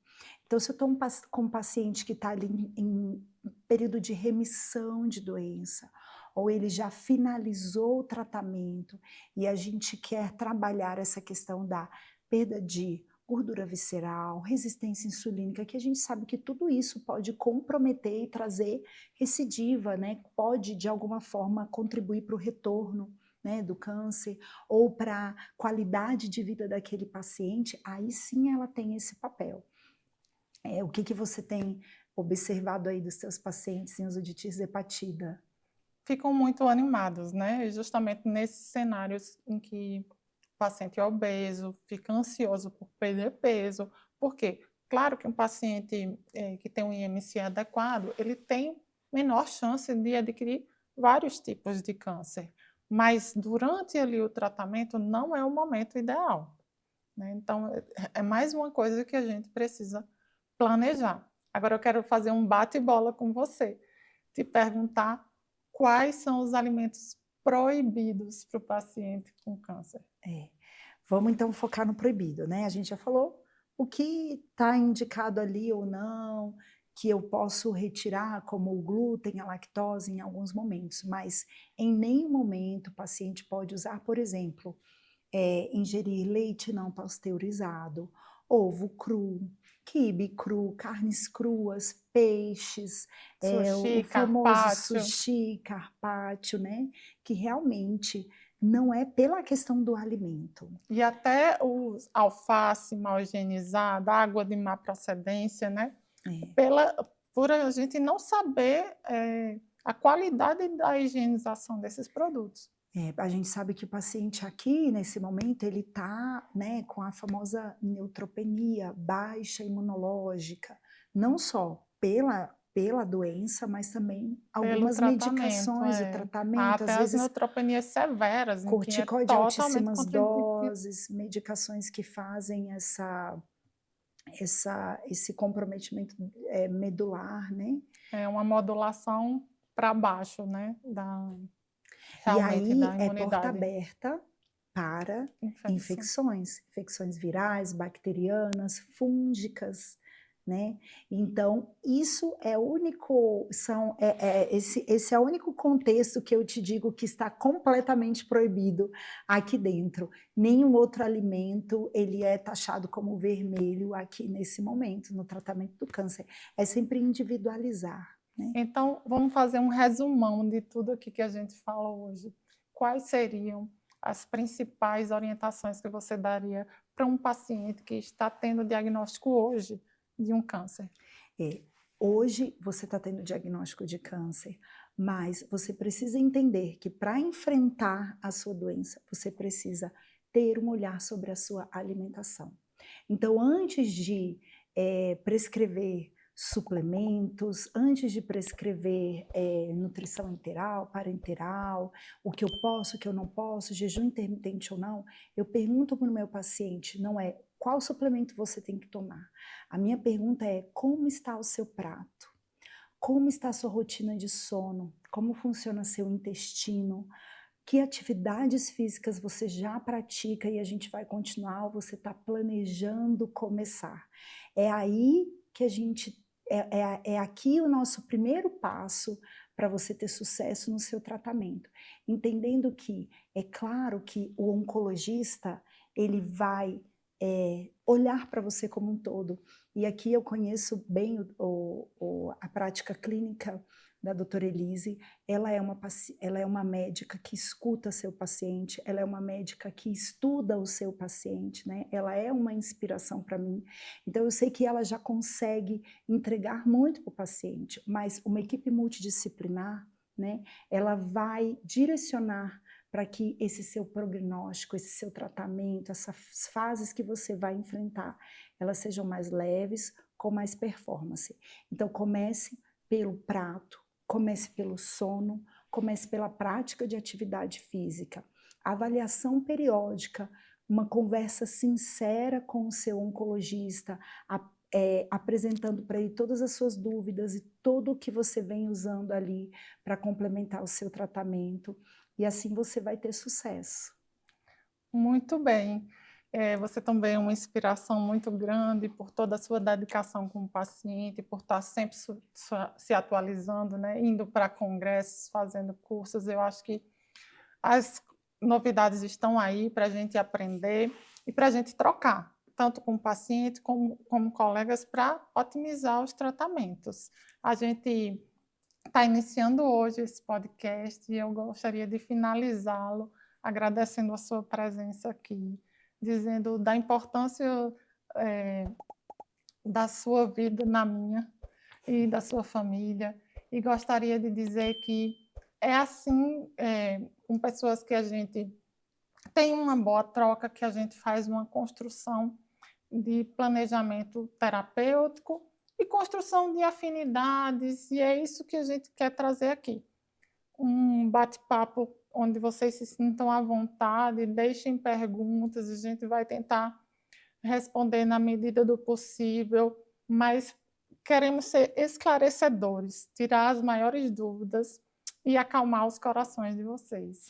Então, se eu estou com um paciente que está ali em período de remissão de doença, ou ele já finalizou o tratamento e a gente quer trabalhar essa questão da perda de gordura visceral, resistência insulínica, que a gente sabe que tudo isso pode comprometer e trazer recidiva, né? Pode, de alguma forma, contribuir para o retorno, né, do câncer, ou para a qualidade de vida daquele paciente, aí sim ela tem esse papel. O que você tem observado aí dos seus pacientes em uso de tirzepatida? Ficam muito animados, né? Justamente nesses cenários em que o paciente é obeso, fica ansioso por perder peso. Por quê? Claro que um paciente que tem um IMC adequado, ele tem menor chance de adquirir vários tipos de câncer. Mas durante ali o tratamento não é o momento ideal, né? Então, é mais uma coisa que a gente precisa planejar. Agora eu quero fazer um bate-bola com você, te perguntar quais são os alimentos proibidos para o paciente com câncer. Vamos então focar no proibido, né? A gente já falou o que está indicado ali ou não, que eu posso retirar, como o glúten, a lactose em alguns momentos, mas em nenhum momento o paciente pode usar, por exemplo, ingerir leite não pasteurizado, ovo cru, quibe cru, carnes cruas, peixes, Sushi, o famoso carpaccio. sushi, carpaccio, né? Que realmente não é pela questão do alimento. E até o alface mal higienizada, água de má procedência, né? Por a gente não saber a qualidade da higienização desses produtos. A gente sabe que o paciente aqui, nesse momento, ele está, né, com a famosa neutropenia, baixa imunológica, não só pela doença, mas também algumas medicações, o tratamento, até às vezes neutropenias severas, corticoide de altíssimas doses, medicações que fazem esse comprometimento medular, né? É uma modulação para baixo, né? E aí é porta aberta para infecções virais, bacterianas, fúngicas, né? Então, isso é o único, esse é o único contexto que eu te digo que está completamente proibido aqui dentro. Nenhum outro alimento, ele é taxado como vermelho aqui nesse momento, no tratamento do câncer. É sempre individualizar. né? Então, vamos fazer um resumão de tudo aqui que a gente fala hoje. Quais seriam as principais orientações que você daria para um paciente que está tendo diagnóstico hoje de um câncer? Hoje você está tendo diagnóstico de câncer, mas você precisa entender que para enfrentar a sua doença, você precisa ter um olhar sobre a sua alimentação. Então, antes de prescrever suplementos, antes de prescrever nutrição enteral, parenteral, o que eu posso, o que eu não posso, jejum intermitente ou não, eu pergunto para o meu paciente, não é qual suplemento você tem que tomar. A minha pergunta é como está o seu prato? Como está a sua rotina de sono? Como funciona seu intestino? Que atividades físicas você já pratica e a gente vai continuar ou você está planejando começar? É aí que a gente, é aqui o nosso primeiro passo para você ter sucesso no seu tratamento. Entendendo que, é claro que o oncologista, ele vai olhar para você como um todo. E aqui eu conheço bem a prática clínica da doutora Elise. Ela é uma médica que escuta seu paciente, ela é uma médica que estuda o seu paciente, né? Ela é uma inspiração para mim. Então eu sei que ela já consegue entregar muito para o paciente, mas uma equipe multidisciplinar, né? Ela vai direcionar para que esse seu prognóstico, esse seu tratamento, essas fases que você vai enfrentar, elas sejam mais leves, com mais performance. Então comece pelo prato, comece pelo sono, comece pela prática de atividade física, avaliação periódica, uma conversa sincera com o seu oncologista, apresentando para ele todas as suas dúvidas e tudo o que você vem usando ali para complementar o seu tratamento. E assim você vai ter sucesso. Muito bem. Você também é uma inspiração muito grande por toda a sua dedicação com o paciente, por estar sempre se atualizando, né? Indo para congressos, fazendo cursos. Eu acho que as novidades estão aí para a gente aprender e para a gente trocar, tanto com o paciente como colegas, para otimizar os tratamentos. A gente está iniciando hoje esse podcast e eu gostaria de finalizá-lo agradecendo a sua presença aqui, dizendo da importância da sua vida na minha e da sua família. E gostaria de dizer que é assim, com pessoas que a gente tem uma boa troca, que a gente faz uma construção de planejamento terapêutico e construção de afinidades, e é isso que a gente quer trazer aqui. Um bate-papo onde vocês se sintam à vontade, deixem perguntas, a gente vai tentar responder na medida do possível, mas queremos ser esclarecedores, tirar as maiores dúvidas e acalmar os corações de vocês.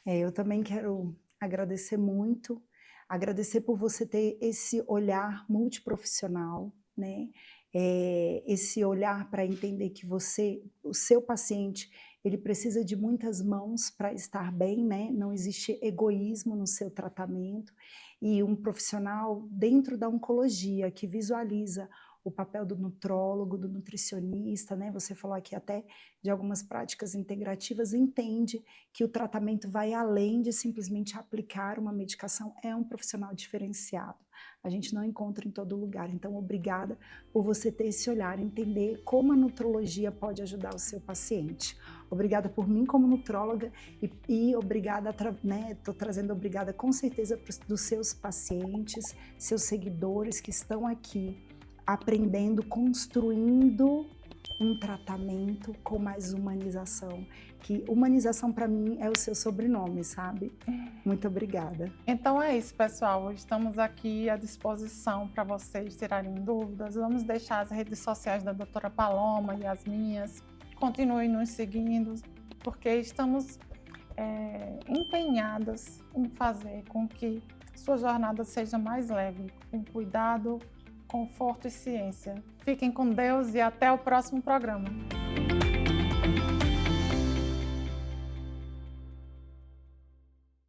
Eu também quero agradecer muito, agradecer por você ter esse olhar multiprofissional, né? Esse olhar para entender que o seu paciente, ele precisa de muitas mãos para estar bem, né? Não existe egoísmo no seu tratamento. E um profissional dentro da oncologia que visualiza o papel do nutrólogo, do nutricionista, né? Você falou aqui até de algumas práticas integrativas, entende que o tratamento vai além de simplesmente aplicar uma medicação, é um profissional diferenciado. A gente não encontra em todo lugar. Então, obrigada por você ter esse olhar, entender como a nutrologia pode ajudar o seu paciente. Obrigada por mim como nutróloga e obrigada, né, estou trazendo obrigada com certeza dos seus pacientes, seus seguidores que estão aqui aprendendo, construindo um tratamento com mais humanização, que humanização para mim é o seu sobrenome, sabe? Muito obrigada. Então é isso, pessoal, estamos aqui à disposição para vocês tirarem dúvidas. Vamos deixar as redes sociais da doutora Paloma e as minhas. Continuem nos seguindo, porque estamos empenhadas em fazer com que sua jornada seja mais leve, com cuidado, conforto e ciência. Fiquem com Deus e até o próximo programa.